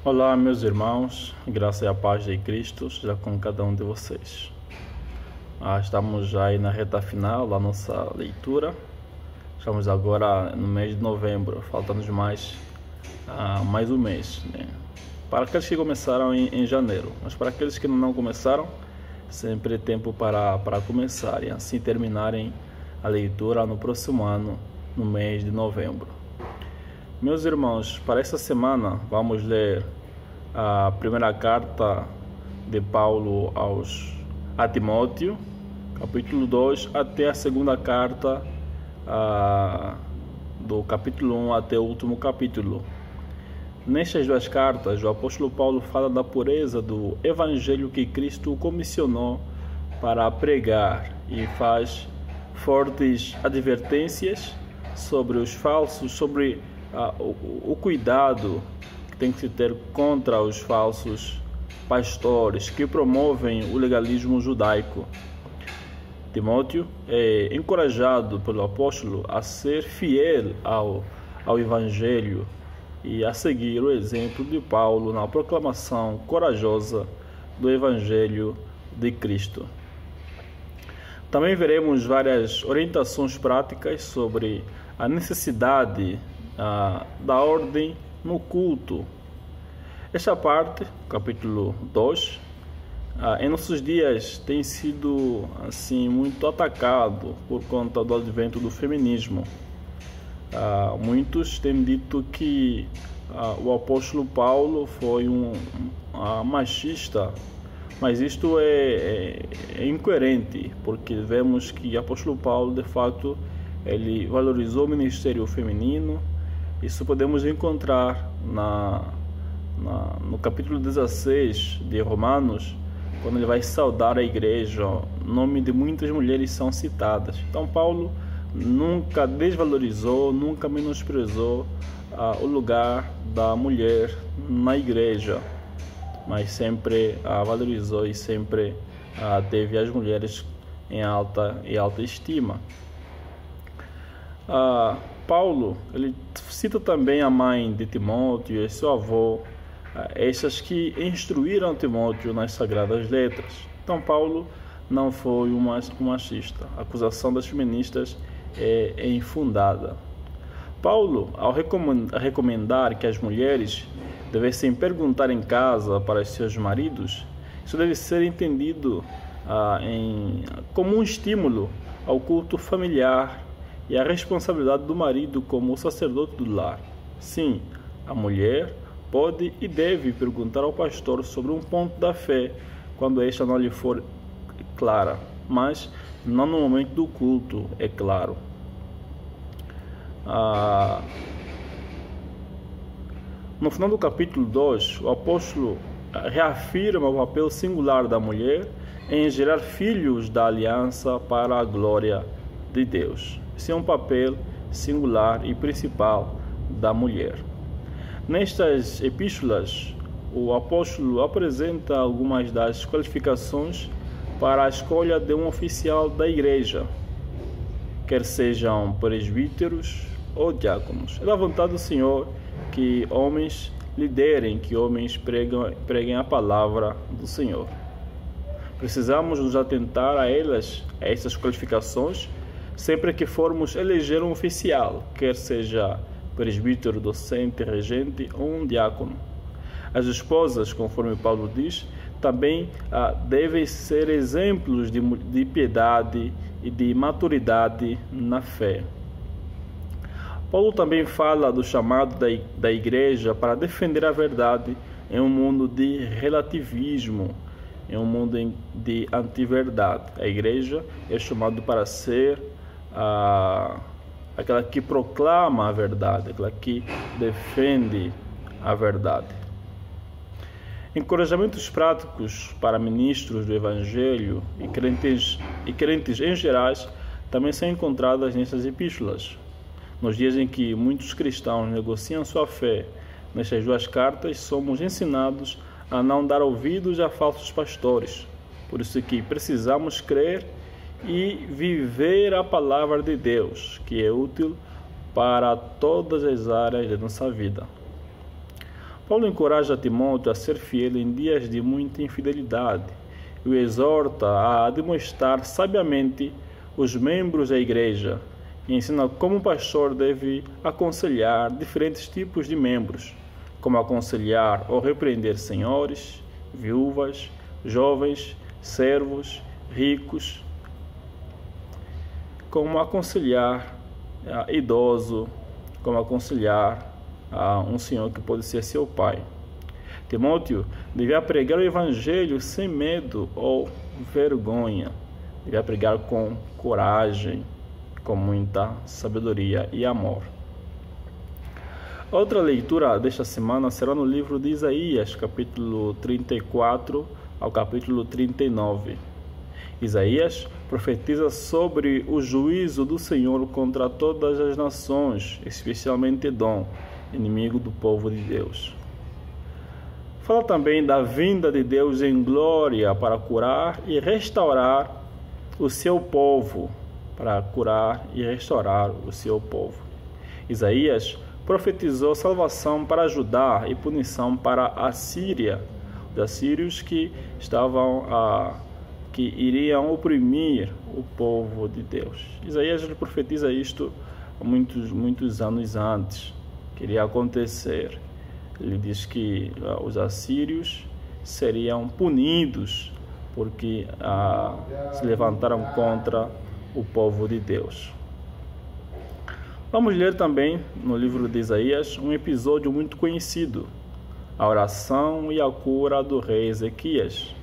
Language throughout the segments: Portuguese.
Olá, meus irmãos, graça e a paz de Cristo seja com cada um de vocês. Estamos já aí na reta final da nossa leitura. Estamos agora no mês de novembro, falta-nos mais um mês, né? Para aqueles que começaram em janeiro, mas para aqueles que não começaram, sempre é tempo para começar e assim terminarem a leitura no próximo ano, no mês de novembro. Meus irmãos, para essa semana vamos ler a primeira carta de Paulo a Timóteo, capítulo 2, até a segunda carta do capítulo 1 até o último capítulo. Nestas duas cartas, o apóstolo Paulo fala da pureza do evangelho que Cristo comissionou para pregar e faz fortes advertências sobre os falsos, sobre o cuidado que tem que se ter contra os falsos pastores que promovem o legalismo judaico. Timóteo é encorajado pelo apóstolo a ser fiel ao evangelho e a seguir o exemplo de Paulo na proclamação corajosa do evangelho de Cristo. Também veremos várias orientações práticas sobre a necessidade da ordem no culto. Esta parte, capítulo 2, em nossos dias tem sido assim muito atacado por conta do advento do feminismo. Muitos têm dito que o apóstolo Paulo foi um machista, mas isto é incoerente, porque vemos que o apóstolo Paulo, de fato, ele valorizou o ministério feminino. Isso podemos encontrar no capítulo 16 de Romanos, quando ele vai saudar a igreja. O nome de muitas mulheres são citadas. Então Paulo nunca desvalorizou, nunca menosprezou o lugar da mulher na igreja, mas sempre valorizou e sempre teve as mulheres em alta estima. Paulo, ele cita também a mãe de Timóteo e seu avô, essas que instruíram Timóteo nas Sagradas Letras. Então Paulo não foi um machista. A acusação das feministas é infundada. Paulo, ao recomendar que as mulheres devessem perguntar em casa para os seus maridos, isso deve ser entendido como um estímulo ao culto familiar e a responsabilidade do marido como sacerdote do lar. Sim, a mulher pode e deve perguntar ao pastor sobre um ponto da fé quando esta não lhe for clara, mas não no momento do culto, é claro. No final do capítulo 2, o apóstolo reafirma o papel singular da mulher em gerar filhos da aliança para a glória de Deus. Esse é um papel singular e principal da mulher. Nestas epístolas, o apóstolo apresenta algumas das qualificações para a escolha de um oficial da igreja, quer sejam presbíteros ou diáconos. É da vontade do Senhor que homens liderem, que homens preguem a palavra do Senhor. Precisamos nos atentar a essas qualificações, sempre que formos eleger um oficial, quer seja presbítero, docente, regente ou um diácono. As esposas, conforme Paulo diz, também devem ser exemplos de piedade e de maturidade na fé. Paulo também fala do chamado da igreja para defender a verdade em um mundo de relativismo, em um mundo de antiverdade. A igreja é chamada para ser aquela que proclama a verdade, aquela que defende a verdade. Encorajamentos práticos para ministros do Evangelho e crentes em gerais também são encontrados nessas epístolas. Nos dias em que muitos cristãos negociam sua fé, nestas duas cartas somos ensinados a não dar ouvidos a falsos pastores. Por isso que precisamos crer e viver a palavra de Deus, que é útil para todas as áreas da nossa vida. Paulo encoraja Timóteo a ser fiel em dias de muita infidelidade e o exorta a demonstrar sabiamente os membros da igreja e ensina como o pastor deve aconselhar diferentes tipos de membros, como aconselhar ou repreender senhores, viúvas, jovens, servos, ricos, como aconselhar idoso, como aconselhar um senhor que pode ser seu pai. Timóteo devia pregar o evangelho sem medo ou vergonha, devia pregar com coragem, com muita sabedoria e amor. Outra leitura desta semana será no livro de Isaías, capítulo 34 ao capítulo 39. Isaías profetiza sobre o juízo do Senhor contra todas as nações, especialmente Edom, inimigo do povo de Deus. Fala também da vinda de Deus em glória para curar e restaurar o seu povo, Isaías profetizou salvação para Judá e punição para a Síria, os assírios que iriam oprimir o povo de Deus. Isaías profetiza isto há muitos anos antes, que iria acontecer. Ele diz que os assírios seriam punidos porque se levantaram contra o povo de Deus. Vamos ler também no livro de Isaías um episódio muito conhecido, a oração e a cura do rei Ezequias,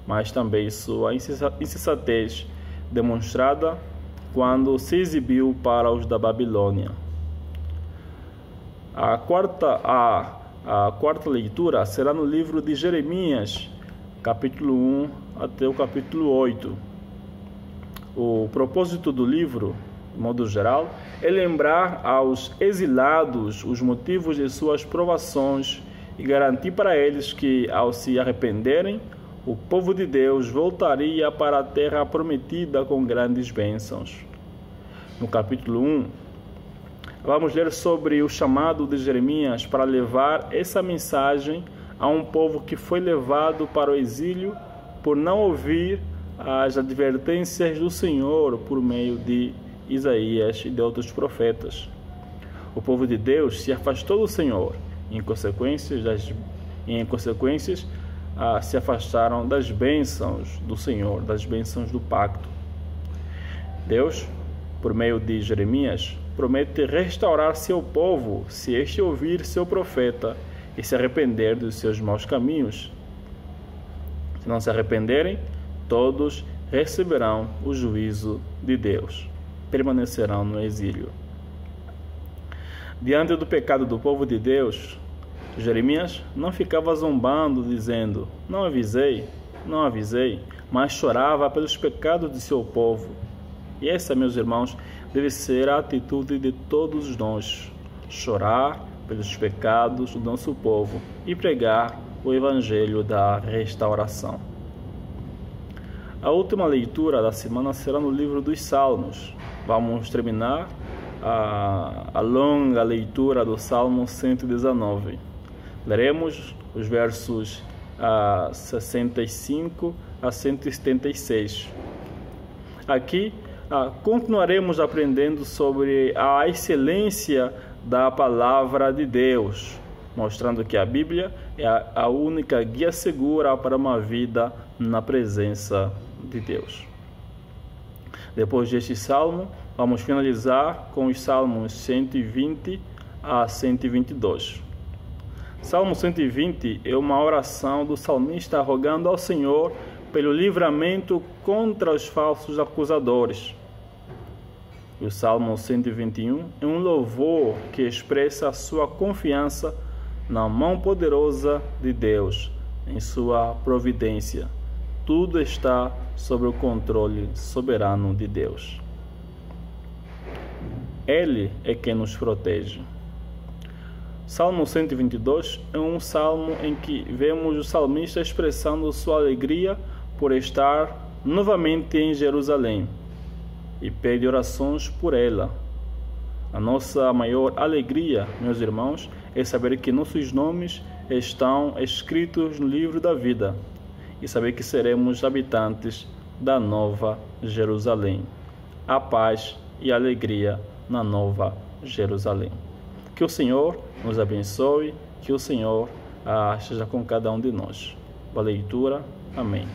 mas também sua insensatez demonstrada quando se exibiu para os da Babilônia. A quarta leitura será no livro de Jeremias, capítulo 1 até o capítulo 8. O propósito do livro, de modo geral, é lembrar aos exilados os motivos de suas provações e garantir para eles que, ao se arrependerem, o povo de Deus voltaria para a terra prometida com grandes bênçãos. No capítulo 1, vamos ler sobre o chamado de Jeremias para levar essa mensagem a um povo que foi levado para o exílio por não ouvir as advertências do Senhor por meio de Isaías e de outros profetas. O povo de Deus se afastou do Senhor e, em consequências, se afastaram das bênçãos do Senhor, das bênçãos do pacto. Deus, por meio de Jeremias, promete restaurar seu povo se este ouvir seu profeta e se arrepender dos seus maus caminhos. Se não se arrependerem, todos receberão o juízo de Deus, permanecerão no exílio. Diante do pecado do povo de Deus, Jeremias não ficava zombando, dizendo: não avisei, mas chorava pelos pecados de seu povo. E essa, meus irmãos, deve ser a atitude de todos nós: chorar pelos pecados do nosso povo e pregar o evangelho da restauração. A última leitura da semana será no livro dos Salmos. Vamos terminar a longa leitura do Salmo 119. Leremos os versos 65 a 176. Aqui continuaremos aprendendo sobre a excelência da palavra de Deus, mostrando que a Bíblia é a única guia segura para uma vida na presença de Deus. Depois deste salmo, vamos finalizar com os salmos 120 a 122. Salmo 120 é uma oração do salmista rogando ao Senhor pelo livramento contra os falsos acusadores. O Salmo 121 é um louvor que expressa a sua confiança na mão poderosa de Deus, em sua providência. Tudo está sob o controle soberano de Deus. Ele é quem nos protege. Salmo 122 é um salmo em que vemos o salmista expressando sua alegria por estar novamente em Jerusalém e pede orações por ela. A nossa maior alegria, meus irmãos, é saber que nossos nomes estão escritos no livro da vida e saber que seremos habitantes da Nova Jerusalém. A paz e a alegria na Nova Jerusalém. Que o Senhor nos abençoe, que o Senhor esteja com cada um de nós. Boa leitura. Amém.